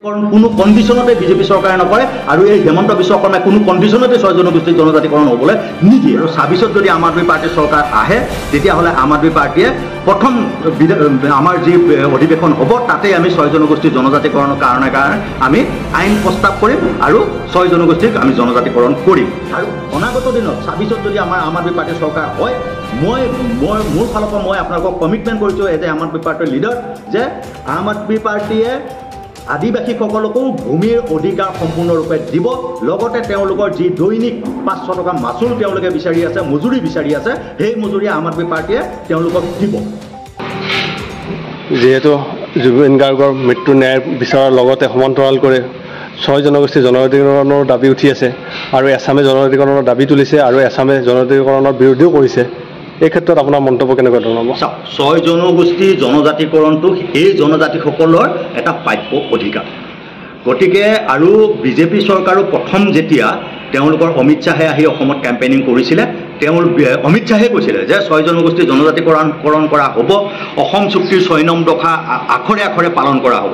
কোনো কণ্ডিশ্যনতে বিজেপি চৰকাৰে নকৰে আৰু এই হেমন্ত বিশ্ব শৰ্মাই কোনো কণ্ডিশ্যনতে 6 জনগোষ্ঠীৰ জনজাতিকৰণ হ'বলৈ নিদিয়ে আৰু 26ত যদি আম আদমি পাৰ্টিৰ চৰকাৰ আহে তেতিয়াহ'লে আম আদমি পাৰ্টিয়ে প্ৰথম আমাৰ যি অধিৱেশন হ'ব তাতে আমি 6 জনগোষ্ঠীৰ জনজাতিকৰণৰ কাৰণে আমি আইন প্ৰস্তাৱ কৰিম আৰু 6 জনগোষ্ঠীক আমি জনজাতিকৰণ কৰিম আৰু অনাগত দিনত 26ত যদি আমাৰ আম আদমি পাৰ্টিৰ চৰকাৰ হয় মই মোৰ ফালৰ পৰা মই আপোনালোকক কমিটমেণ্ট কৰিছোঁ এজ এ আম আদমি পাৰ্টিৰ লিডাৰ যে আম আদমি পাৰ্টিয়ে আদিবাসীসকলকো ভূমিৰ অধিকাৰ সম্পূৰ্ণৰূপে দিব লগতে তেওঁলোকৰ যি দৈনিক 500 টকা মাচুল তেওঁলোকে বিচাৰি আছে মজুৰি বিচাৰি আছে সেই মজুৰি আম আদমি পাৰ্টিয়ে তেওঁলোকক দিব যেহেতু জুবিন গাৰ্গৰ মৃত্যু ন্যায় বিচাৰৰ লগতে সমান্তৰাল কৰে 6 জনগোষ্ঠীৰ জনজাতিকৰণৰ দাবী উঠি আছে আৰু এছামে জনজাতিকৰণৰ দাবী তুলিছে আৰু এছামে জনজাতিকৰণৰ বিৰোধীও কৰিছে এই ক্ষেত্ৰত আপোনাৰ মন্তব্য কেনেকুৱা ধৰণৰ 6 জনগোষ্ঠী জনজাতিকৰণটো এই জনজাতিসকলৰ এটা প্ৰাপ্য অধিকাৰ গতিকে আৰু বিজেপি চৰকাৰো প্ৰথম যেতিয়া তেওঁলোকৰ অমিত শ্বাহে আহি অসমত কেম্পেইনিং কৰিছিলে অমিত শ্বাহে কৈছিলে যে 6 জনগোষ্ঠী জনজাতিকৰণ কৰা হ'ব অসম চুক্তিৰ 6 নং দফা আখৰে আখৰে পালন কৰা হ'ব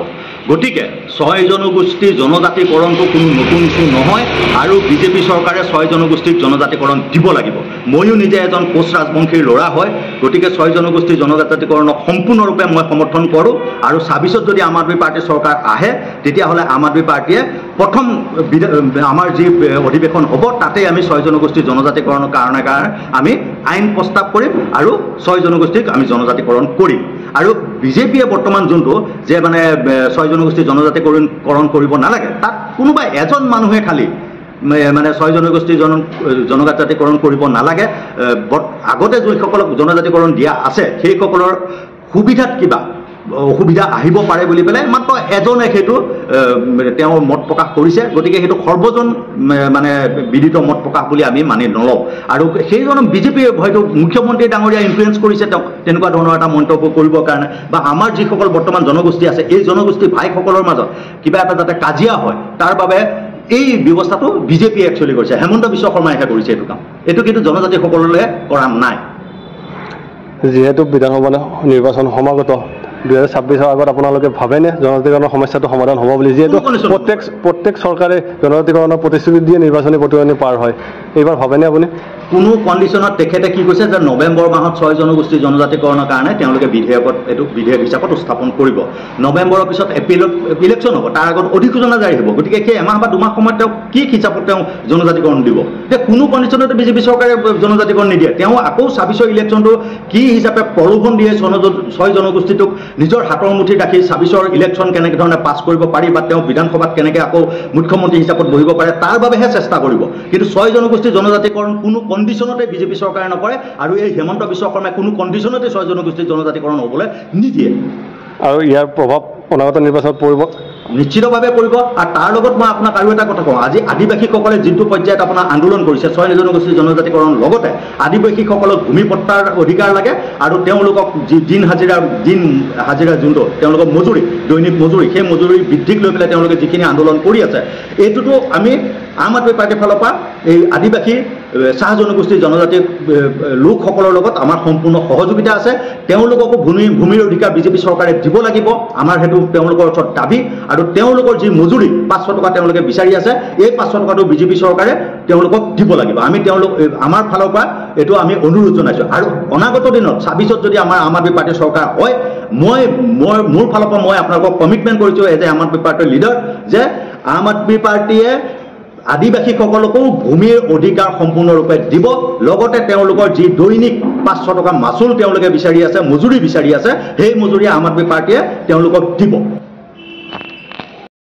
গতিকে 6 জনগোষ্ঠীৰ জনজাতিকৰণটো কোনো নতুন ইছ্যু নহয় আৰু বিজেপি চৰকাৰে 6 জনগোষ্ঠীৰ জনজাতিকৰণ দিব লাগিব ময়ো নিজে এজন কোচ ৰাজবংশীৰ ল'ৰা হয় গতিকে 6 জনগোষ্ঠীৰ জনজাতিকৰণক সম্পূৰ্ণৰূপে মই সমৰ্থন কৰোঁ আৰু 26ত যদি আম আদমি পাৰ্টিৰ চৰকাৰ আহে তেতিয়াহ'লে আম আদমি পাৰ্টিয়ে প্ৰথম আমাৰ যি অধিৱেশন হ'ব তাতে আমি 6 জনগোষ্ঠীৰ জনজাতিকৰণৰ কাৰণে আমি আইন প্ৰস্তাৱ কৰিম আৰু 6 জনগোষ্ঠীক আমি জনজাতিকৰণ কৰিম আৰু বিজেপিয়ে বৰ্তমান যোনটো যে মানে 6 জনগোষ্ঠীৰ জনজাতিকৰণ কৰিব নালাগে তাত কোনোবা এজন মানুহে খালি মানে 6 জনগোষ্ঠীৰ জনজাতিকৰণ কৰিব নালাগে আগতে যিসকলক জনজাতিকৰণ দিয়া আছে সেইসকলৰ সুবিধাত কিবা অসুবিধা আহিব পাৰে বুলি পেলাই মাত্ৰ এজনে সেইটো তেওঁ মত প্ৰকাশ কৰিছে গতিকে সেইটো সৰ্বজন মানে বিদিত মত প্ৰকাশ বুলি আমি মানি নলওঁ আৰু সেইজন বিজেপি হয়তো মুখ্যমন্ত্ৰী ডাঙৰীয়া ইনফ্লুৱেঞ্চ কৰিছে তেওঁক তেনেকুৱা ধৰণৰ এটা মন্তব্য কৰিবৰ কাৰণে বা আমাৰ যিসকল বৰ্তমান জনগোষ্ঠী আছে এই জনগোষ্ঠী ভাইসকলৰ মাজত কিবা এটা যাতে কাজিয়া হয় তাৰ বাবে এই ব্যৱস্থাটো বিজেপিয়ে একচুৱেলি কৰিছে হেমন্ত বিশ্ব শৰ্মাইহে কৰিছে এইটো কাম এইটো কিন্তু জনজাতিসকললৈ কৰা নাই যেহেতু বিধানসভা নিৰ্বাচন সমাগত 2026 আগত আপোনালোকে ভাবেনে জনজাতিকৰণৰ সমস্যাটো সমাধান হ'ব বুলি যেহেতু প্ৰত্যেক চৰকাৰে জনজাতিকৰণৰ প্ৰতিশ্ৰুতি দিয়ে নিৰ্বাচনী প্ৰতিদ্বন্দ্বী পাৰ হয় এইবাৰ ভাবেনে আপুনি কোনো কণ্ডিশ্যনত তেখেতে কি কৈছে যে নৱেম্বৰ মাহত 6 জনগোষ্ঠীৰ জনজাতিকৰণৰ কাৰণে তেওঁলোকে বিধেয়কত এইটো বিধেয়ক হিচাপত স্থাপন কৰিব নৱেম্বৰৰ পিছত এপ্ৰিলত ইলেকশ্যন হ'ব তাৰ আগত অধিসূচনা জাৰি হ'ব গতিকে সেই এমাহ বা দুমাহ সময়ত তেওঁ কি হিচাপত তেওঁ জনজাতিকৰণ দিব যে কোনো কণ্ডিশ্যনতে বিজেপি চৰকাৰে জনজাতিকৰণ নিদিয়ে তেওঁ আকৌ 26ৰ ইলেকশ্যনটো কি হিচাপে প্ৰলোভন দিয়ে 6 জনগোষ্ঠীটোক নিজৰ হাতৰ মুঠিত ৰাখি 26ৰ ইলেকশ্যন কেনেকৈ ধৰণে পাছ কৰিব পাৰি বা তেওঁ বিধানসভাত কেনেকৈ আকৌ মুখ্যমন্ত্ৰী হিচাপত বহিব পাৰে তাৰ বাবেহে চেষ্টা কৰিব কিন্তু 6 জনগোষ্ঠীৰ জনজাতিকৰণ কোনো কণ্ডিশ্যনতে বিজেপি চৰকাৰে নকৰে আৰু এই হেমন্ত বিশ্ব শৰ্মাই কোনো কণ্ডিশ্যনতে 6 জনগোষ্ঠীৰ জনজাতিকৰণ হ'বলৈ নিদিয়ে আৰু ইয়াৰ প্ৰভাৱ অনাগত নিৰ্বাচনত পৰিব নিশ্চিতভাৱে পৰিব আৰু তাৰ লগত মই আপোনাক আৰু এটা কথা কওঁ আজি আদিবাসীসকলে যিটো পৰ্যায়ত আপোনাৰ আন্দোলন কৰিছে 6 জনগোষ্ঠীৰ জনজাতিকৰণ লগতে আদিবাসীসকলক ভূমি পট্টাৰ অধিকাৰ লাগে আৰু তেওঁলোকক দিন হাজিৰা যোনটো তেওঁলোকৰ মজুৰি দৈনিক মজুৰি সেই মজুৰি বৃদ্ধিক লৈ পেলাই তেওঁলোকে যিখিনি আন্দোলন কৰি আছে এইটোতো আমি আম আদমি পাৰ্টিৰ ফালৰ পৰা এই আদিবাসী চাহ জনগোষ্ঠীৰ জনজাতি লোকসকলৰ লগত আমাৰ সম্পূৰ্ণ সহযোগিতা আছে তেওঁলোককো ভূমিৰ অধিকাৰ বিজেপি চৰকাৰে দিব লাগিব আমাৰ সেইটো তেওঁলোকৰ ওচৰত দাবী আৰু তেওঁলোকৰ যি মজুৰি 500 টকা তেওঁলোকে বিচাৰি আছে এই 500 টকাটো বিজেপি চৰকাৰে তেওঁলোকক দিব লাগিব আমি আমাৰ ফালৰ পৰা এইটো আমি অনুৰোধ জনাইছোঁ আৰু অনাগত দিনত 26ত যদি আমাৰ আম আদমি পাৰ্টিৰ চৰকাৰ হয় মই মোৰ ফালৰ পৰা মই আপোনালোকক কমিটমেণ্ট কৰিছোঁ এজ এ আম আদমি পাৰ্টিৰ লিডাৰ যে আম আদমি পাৰ্টিয়ে আদিবাসীসকলকো ভূমিৰ অধিকাৰ সম্পূৰ্ণৰূপে দিব লগতে তেওঁলোকৰ যি দৈনিক 500 টকা মাচুল তেওঁলোকে বিচাৰি আছে মজুৰি বিচাৰি আছে সেই মজুৰি আম আদমি পাৰ্টিয়ে তেওঁলোকক দিব